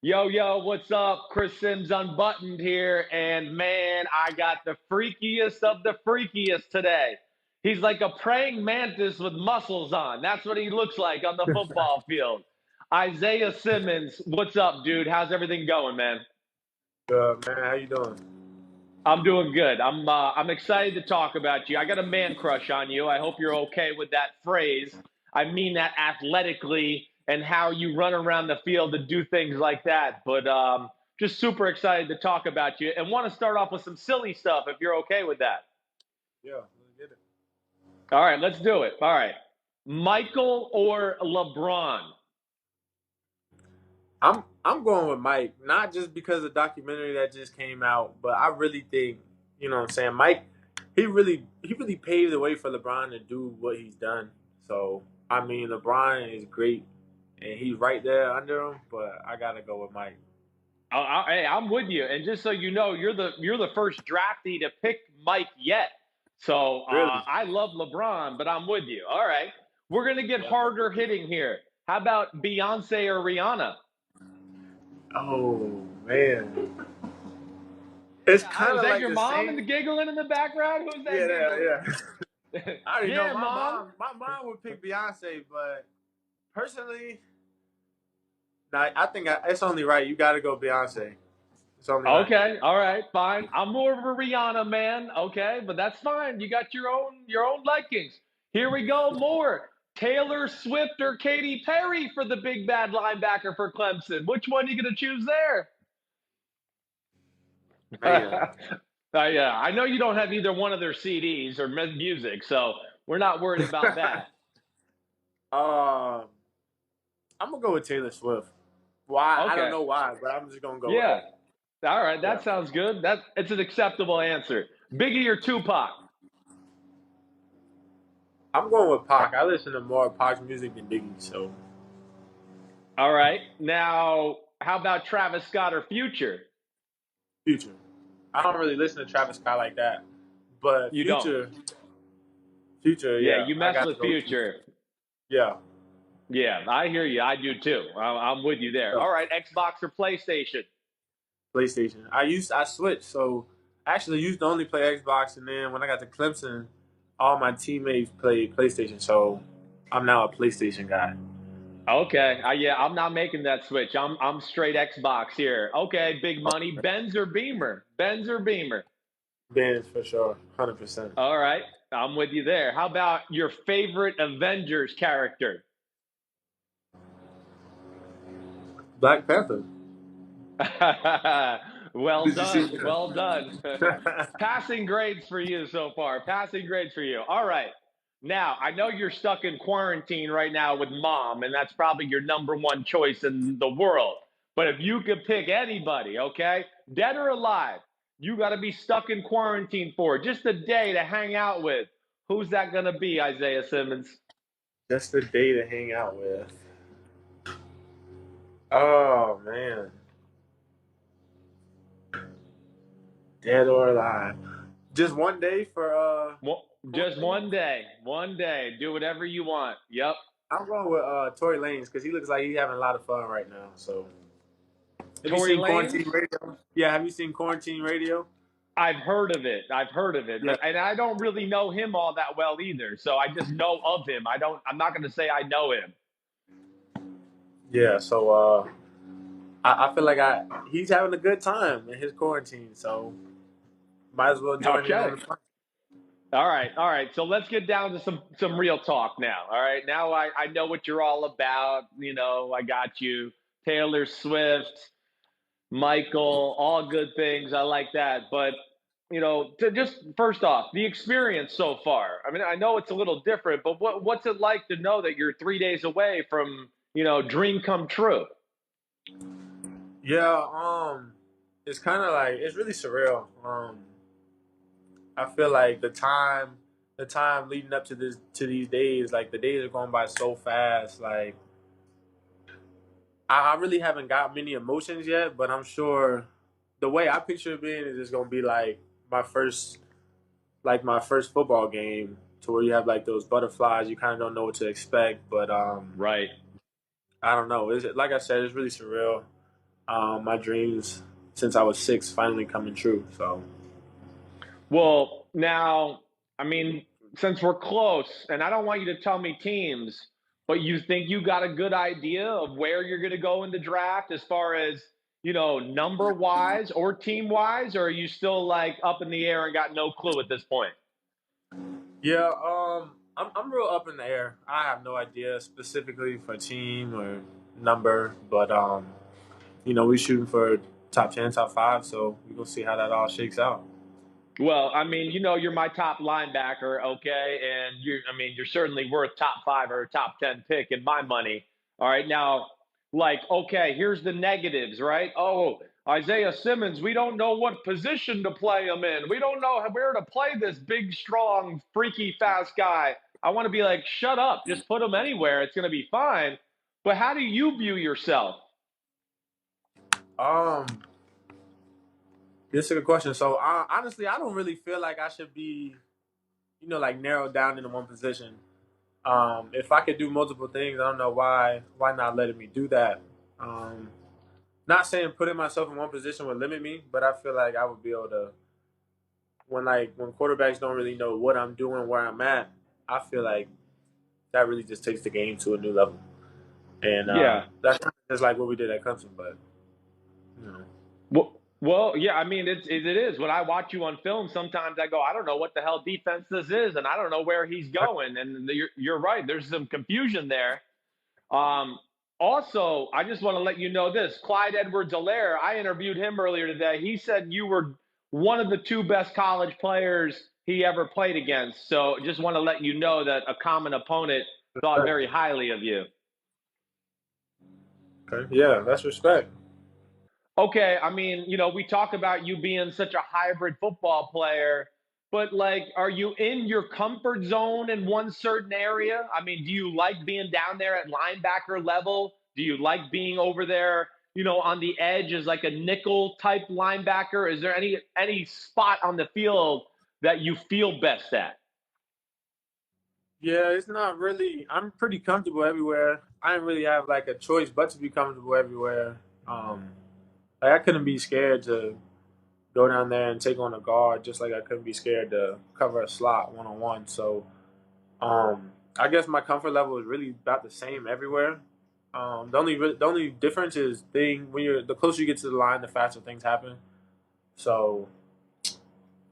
Yo, what's up? Chris Simms Unbuttoned here. And man, I got the freakiest of the freakiest today. He's like a praying mantis with muscles on. That's what he looks like on the football field. Isaiah Simmons, what's up, dude? How's everything going, man? Good, man. How you doing? I'm doing good. I'm excited to talk about you. I got a man crush on you. I hope you're okay with that phrase. I mean that athletically and how you run around the field and do things like that. But just super excited to talk about you and want to start off with some silly stuff if you're okay with that. Yeah, let's get it. All right, let's do it. All right. Michael or LeBron? I'm going with Mike, not just because of the documentary that just came out, but I really think, what I'm saying, Mike, he really paved the way for LeBron to do what he's done. So, I mean, LeBron is great and he's right there under him, but I got to go with Mike. Hey, I'm with you. And just so you know, you're the first draftee to pick Mike yet. So Really? I love LeBron, but I'm with you. All right, we're gonna get Yeah. harder hitting here. How about Beyonce or Rihanna? Oh, man. It's kind Is of that like your the mom same. and the giggling in the background? Who's that Yeah, giggling? yeah, yeah. I already know Yeah, mom. my mom would pick Beyonce, but personally, nah, I think it's only right. You got to go Beyonce. It's only right. Okay, all right, fine. I'm more of a Rihanna man. Okay, but that's fine. You got your own likings. Here we go. More Taylor Swift or Katy Perry for the big bad linebacker for Clemson. Which one are you gonna choose there? Man, Yeah, I know you don't have either one of their CDs or music, so we're not worried about that. um, I'm gonna go with Taylor Swift. Why? I don't Okay, know why, but I'm just gonna go with yeah, her. all right, Yeah, that sounds good. That it's an acceptable answer. Biggie or Tupac? I'm going with Pac. I listen to more Pac's music than Biggie, so All right, now how about Travis Scott or Future? Future. I don't really listen to Travis Scott like that, but You don't. Future, Yeah, yeah, you I mess got to with go with Future. Future. Yeah, Yeah, I hear you. I do too. I'm with you there. yeah. All right, Xbox or PlayStation? PlayStation. I switched, so I actually used to only play Xbox, and then when I got to Clemson, all my teammates played PlayStation, so I'm now a PlayStation guy. Okay. Yeah, I'm not making that switch. I'm straight Xbox here. Okay, big money. Benz or Beamer? Benz or Beamer? Benz for sure, 100%. All right, I'm with you there. How about your favorite Avengers character? Black Panther. Well Did you see done. that? Well done. Passing grades for you so far. Passing grades for you. All right. Now, I know you're stuck in quarantine right now with mom, and that's probably your number one choice in the world. But if you could pick anybody, okay, dead or alive, you got to be stuck in quarantine for just a day to hang out with. Who's that going to be, Isaiah Simmons? Just a day to hang out with. Oh man, dead or alive. Just one day for Well, just quarantine. one day. One day. Do whatever you want. Yep. I'm going with Tory Lanez because he looks like he's having a lot of fun right now. So, have you Tory seen Lanez? Quarantine Radio? Yeah, have you seen Quarantine Radio? I've heard of it. I've heard of it, Yeah, but and I don't really know him all that well either. So I just know of him. I don't. I'm not going to say I know him. yeah. So, I feel like he's having a good time in his quarantine. So, might as well join in Okay. on the fun. All right. All right. So let's get down to some real talk now. All right. Now I know what you're all about. You know, I got you. Taylor Swift, Michael, all good things. I like that. But to just first off, the experience so far. I mean, I know it's a little different, but what's it like to know that you're 3 days away from dream come true? Yeah, it's kind of like it's really surreal. I feel like the time leading up to these days, like the days are going by so fast. Like I really haven't got many emotions yet, but I'm sure the way I picture it being is just gonna be like my first football game, to where you have like those butterflies. You kind of don't know what to expect, but Right. I don't know. Is it like I said? It's really surreal. my dreams since I was 6 finally coming true. So Well, now, I mean, since we're close, and I don't want you to tell me teams, but you think you got a good idea of where you're going to go in the draft as far as, number wise or team wise, or are you still like up in the air and got no clue at this point? yeah, I'm real up in the air. I have no idea specifically for team or number, but we shooting for top 10, top 5, so we gonna see how that all shakes out. Well, I mean, you're my top linebacker, okay, and you're certainly worth top 5 or top 10 pick in my money. All right, now, like, okay, here's the negatives, right? Oh, Isaiah Simmons, we don't know what position to play him in. We don't know where to play this big, strong, freaky, fast guy. I want to be like, shut up, just put him anywhere. It's going to be fine. But how do you view yourself? Um, this is a good question. So honestly, I don't really feel like I should be, like narrowed down into one position. If I could do multiple things, I don't know why not letting me do that. Um, Not saying putting myself in one position would limit me, but I feel like I would be able to when quarterbacks don't really know what I'm doing, where I'm at. I feel like that really just takes the game to a new level, and Yeah. that's just like what we did at Clemson. But you know, Well, yeah. I mean, it is. When I watch you on film, sometimes I go, I don't know what the hell defense this is, and I don't know where he's going. And you're right. There's some confusion there. Um, Also, I just want to let you know this: Clyde Edwards-Helaire. I interviewed him earlier today. He said you were one of the two best college players he ever played against. So, just want to let you know that a common opponent thought very highly of you. okay, yeah, that's respect. Okay, I mean, we talk about you being such a hybrid football player, but like, are you in your comfort zone in one certain area? I mean, do you like being down there at linebacker level? Do you like being over there, on the edge as like a nickel type linebacker? Is there any spot on the field that you feel best at? Yeah, it's not really. I'm pretty comfortable everywhere. I didn't really have like a choice but to be comfortable everywhere. Like I couldn't be scared to go down there and take on a guard, just like I couldn't be scared to cover a slot 1-on-1. So I guess my comfort level is really about the same everywhere. The only difference is the closer you get to the line, the faster things happen. So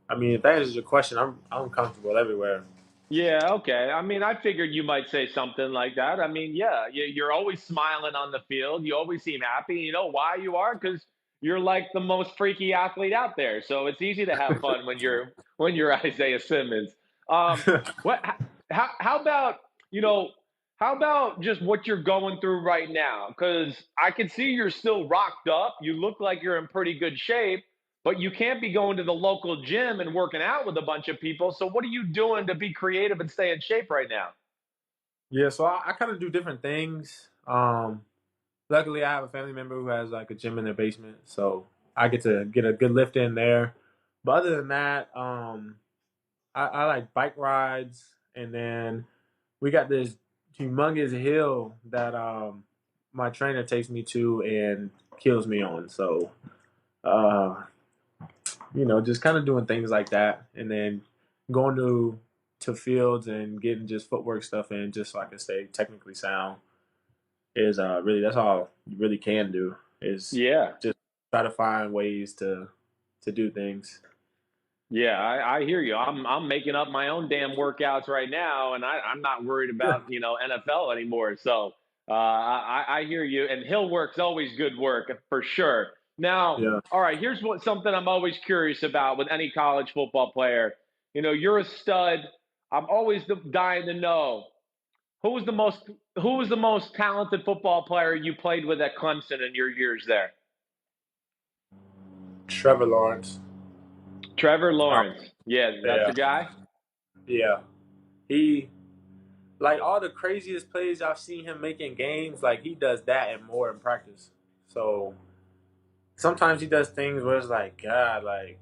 I mean, if that is your question, I'm comfortable everywhere. Yeah, okay. I mean, I figured you might say something like that. I mean, yeah, you're always smiling on the field. You always seem happy. You know why you are? Because you're like the most freaky athlete out there. So it's easy to have fun when you're Isaiah Simmons. Um, what? How about you know? How about just what you're going through right now? Because I can see you're still rocked up. You look like you're in pretty good shape. But you can't be going to the local gym and working out with a bunch of people. So what are you doing to be creative and stay in shape right now? Yeah, so I kind of do different things. Luckily, I have a family member who has like a gym in their basement, so I get to get a good lift in there. But other than that, I like bike rides, and then we got this humongous hill that my trainer takes me to and kills me on. So, uh, just kind of doing things like that, and then going to fields and getting just footwork stuff in, just so I can stay technically sound. Is really that's all you really can do is Yeah. just try to find ways to do things. Yeah, I hear you. I'm making up my own damn workouts right now, and I'm not worried Yeah. about NFL anymore. So I hear you. And hill work's always good work for sure. Now, Yeah. all right, here's something I'm always curious about with any college football player. You're a stud. I'm always dying to know who was the most who was the most talented football player you played with at Clemson in your years there. Trevor Lawrence. Trevor Um, Lawrence. Yeah, that's yeah. the guy. Yeah. He like all the craziest plays I've seen him make in games, like he does that and more in practice. So sometimes he does things where it's like, God, like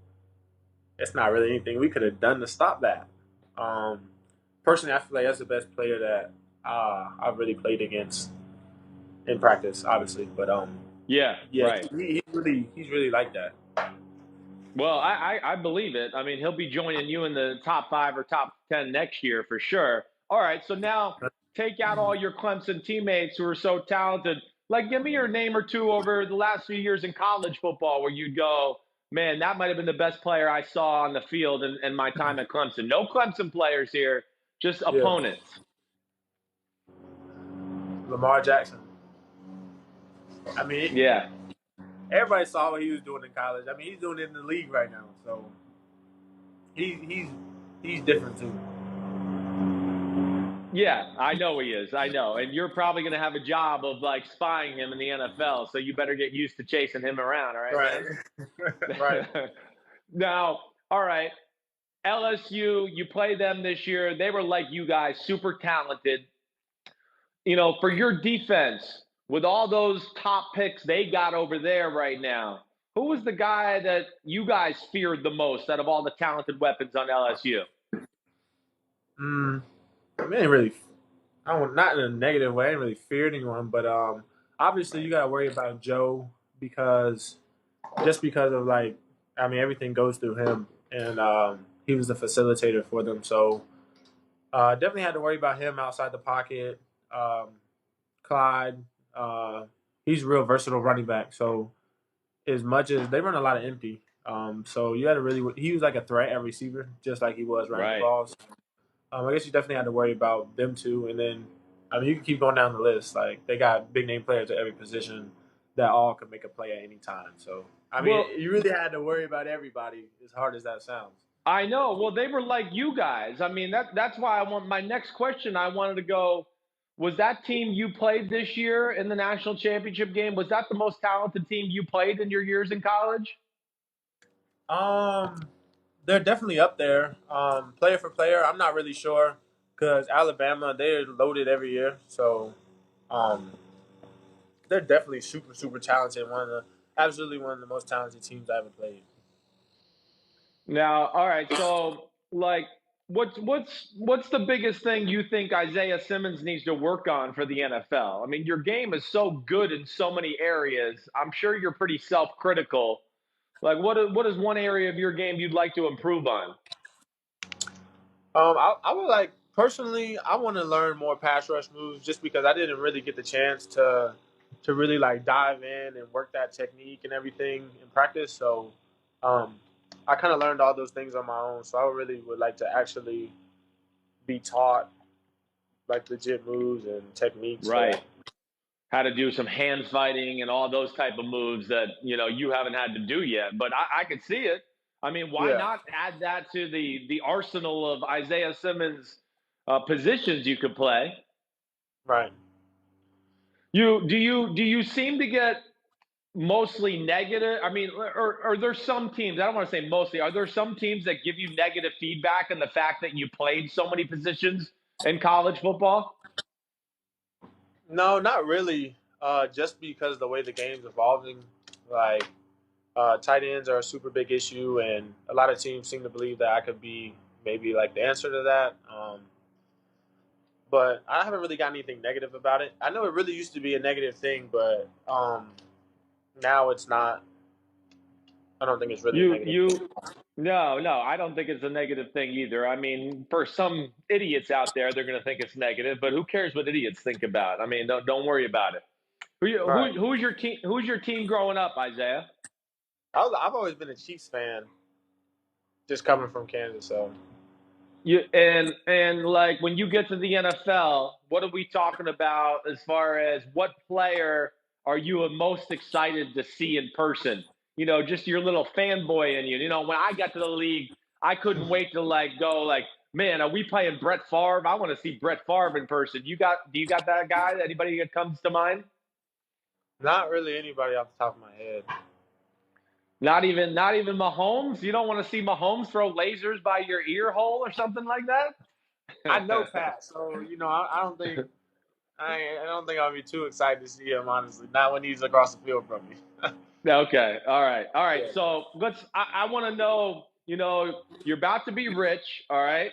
it's not really anything we could have done to stop that. Um, Personally, I feel like that's the best player that I've really played against in practice, obviously. But Yeah, Yeah, right. he's really like that. Well, I believe it. I mean, he'll be joining you in the top 5 or top 10 next year for sure. All right, so now take out all your Clemson teammates who are so talented. Like, give me your name or two over the last few years in college football where you'd go, man, that might have been the best player I saw on the field in my time at Clemson. No Clemson players here, just Yeah, opponents. Lamar Jackson. I mean, Yeah. everybody saw what he was doing in college. I mean, he's doing it in the league right now, so he's different too. Yeah, I know he is. I know. And you're probably going to have a job of like spying him in the NFL. So you better get used to chasing him around. All right, Right, right. man? Now, all right. LSU, you play them this year. They were like you guys, super talented. For your defense, with all those top picks they got over there right now, who was the guy that you guys feared the most out of all the talented weapons on LSU? I mean, really, I don't not in a negative way. I didn't really fear anyone, but obviously you got to worry about Joe because just because of like, I mean, everything goes through him, and he was the facilitator for them. So definitely had to worry about him outside the pocket. Um, Clyde, he's a real versatile running back. So as much as they run a lot of empty, so you had to really he was like a threat at receiver, just like he was running the Right. balls. I guess you definitely had to worry about them too, and then I mean you can keep going down the list. Like they got big name players at every position that all could make a play at any time. So I mean, Well, you really had to worry about everybody, as hard as that sounds. I know. Well, they were like you guys. I mean, that's why I want my next question. I wanted to go. Was that team you played this year in the national championship game? Was that the most talented team you played in your years in college? Um, they're definitely up there. Player for player, I'm not really sure because Alabama they're loaded every year, so um, they're definitely super talented. Absolutely one of the most talented teams I ever played. Now, all right. So, like, what's the biggest thing you think Isaiah Simmons needs to work on for the NFL? I mean, your game is so good in so many areas. I'm sure you're pretty self-critical. Like, what is one area of your game you'd like to improve on? I would like personally, I want to learn more pass rush moves just because I didn't really get the chance to really like dive in and work that technique and everything in practice. So, um, I kind of learned all those things on my own. So I really would like to actually be taught like legit moves and techniques for Right. that. How to do some hand fighting and all those type of moves that you haven't had to do yet. But I could see it. I mean, why Yeah, not add that to the arsenal of Isaiah Simmons positions you could play? right. Do you seem to get mostly negative? I mean, or are there some teams? I don't want to say mostly. Are there some teams that give you negative feedback on the fact that you played so many positions in college football? No, not really. Just because the way the game's evolving, like tight ends are a super big issue, and a lot of teams seem to believe that I could be maybe like the answer to that. But I haven't really got anything negative about it. I know it really used to be a negative thing, but now it's not. I don't think it's really a You negative thing. you no, I don't think it's a negative thing either. I mean, for some idiots out there, they're going to think it's negative, but who cares what idiots think about? I mean, don't worry about it. Right. Who's your team? Who's your team growing up, Isaiah? I've always been a Chiefs fan, just coming from Kansas. So And like when you get to the NFL, what are we talking about as far as what player are you most excited to see in person? Just your little fanboy in you. When I got to the league, I couldn't wait to like go like, man, are we playing Brett Favre? I want to see Brett Favre in person. Do you got that guy? Anybody that comes to mind? not really anybody off the top of my head. Not even Mahomes. You don't want to see Mahomes throw lasers by your ear hole or something like I know that. Pat, so I don't think I don't think I'll be too excited to see him, honestly. Not when he's across the field from me. Okay. All right. All right. Yeah. So I want to know, you're about to be rich. All right.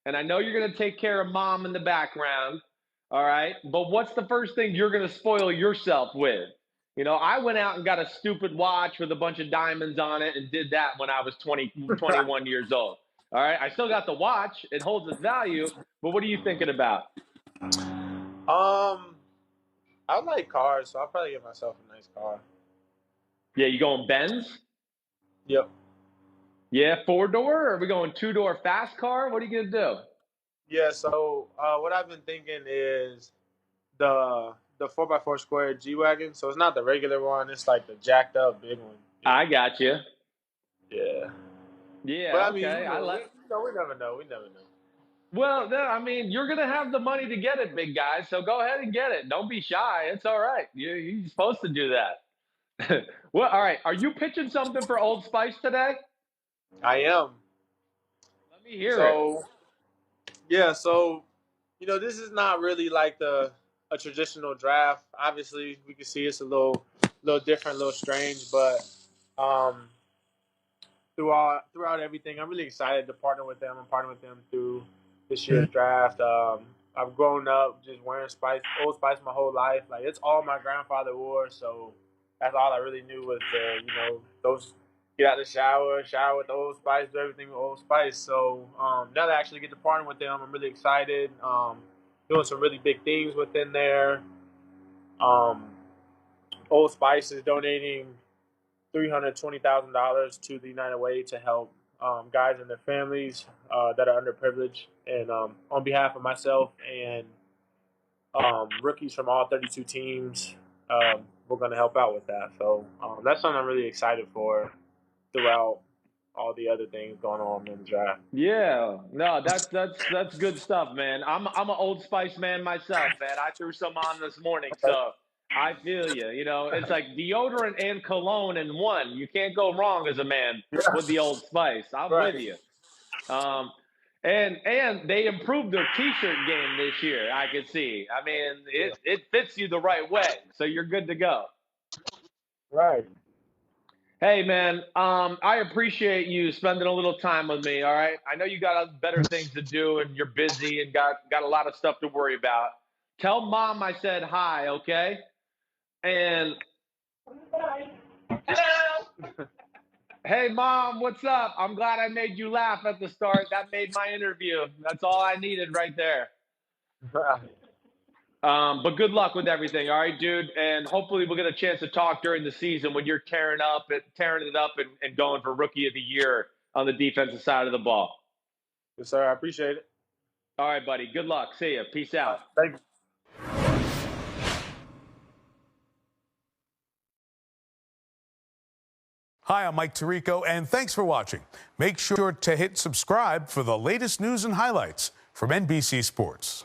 And I know you're going to take care of mom in the background. All right. But what's the first thing you're going to spoil yourself with? You know, I went out and got a stupid watch with a bunch of diamonds on it and did that when I was 21 years old. All right. I still got the watch. It holds its value. But what are you thinking about? I like cars, so I'll probably get myself a nice car. Yeah, you going Benz? Yep. Yeah, four-door? Or are we going two-door fast car? What are you going to do? Yeah. So what I've been thinking is the 4x4 square G wagon. So it's not the regular one. It's like the jacked up big one. I got you. Yeah. But Yeah, I mean, okay. we never know. We never know. Well, no, I mean, you're going to have the money to get it, big guy. So go ahead and get it. Don't be shy. It's all right. You're supposed to do that. Well, all right. Are you pitching something for Old Spice today? I am. Let me hear it. So yeah. So this is not really like a traditional draft. Obviously, we can see it's a little different, a little strange, but um, throughout everything, I'm really excited to partner with them. I'm partnering with them through this year's draft. I've grown up just wearing Old Spice my whole life. Like it's all my grandfather wore, so that's all I really knew was those get out of the shower with Old Spice, do everything with Old Spice. So now that I actually get to partner with them, I'm really excited. Doing some really big things within there. Um, Old Spice is donating $320,000 to the United Way to help guys and their families that are underprivileged. And on behalf of myself and rookies from all 32 teams, we're going to help out with that. So that's something I'm really excited for throughout all the other things going on in the draft. Yeah, no, that's good stuff, man. I'm an Old Spice man myself, man. I threw some on this morning, so I feel you. You know, it's like deodorant and cologne in one. You can't go wrong as a man with the Old Spice. I'm with Right. you. Um, and they improved their T-shirt game this year. I can see. I mean, it fits you the right way, so you're good to go. Right. Hey man, I appreciate you spending a little time with me. All right, I know you got better things to do and you're busy and got a lot of stuff to worry about. Tell mom I said hi, okay? And hey mom, what's up? I'm glad I made you laugh at the start. That made my interview. That's all I needed right there. Right. But good luck with everything, all right, dude. And hopefully we'll get a chance to talk during the season when you're tearing it up and going for Rookie of the Year on the defensive side of the ball. Yes, sir. I appreciate it. All right, buddy. Good luck. See ya. Peace out. Thank you. Hi, I'm Mike Tirico, and thanks for watching. Make sure to hit subscribe for the latest news and highlights from NBC Sports.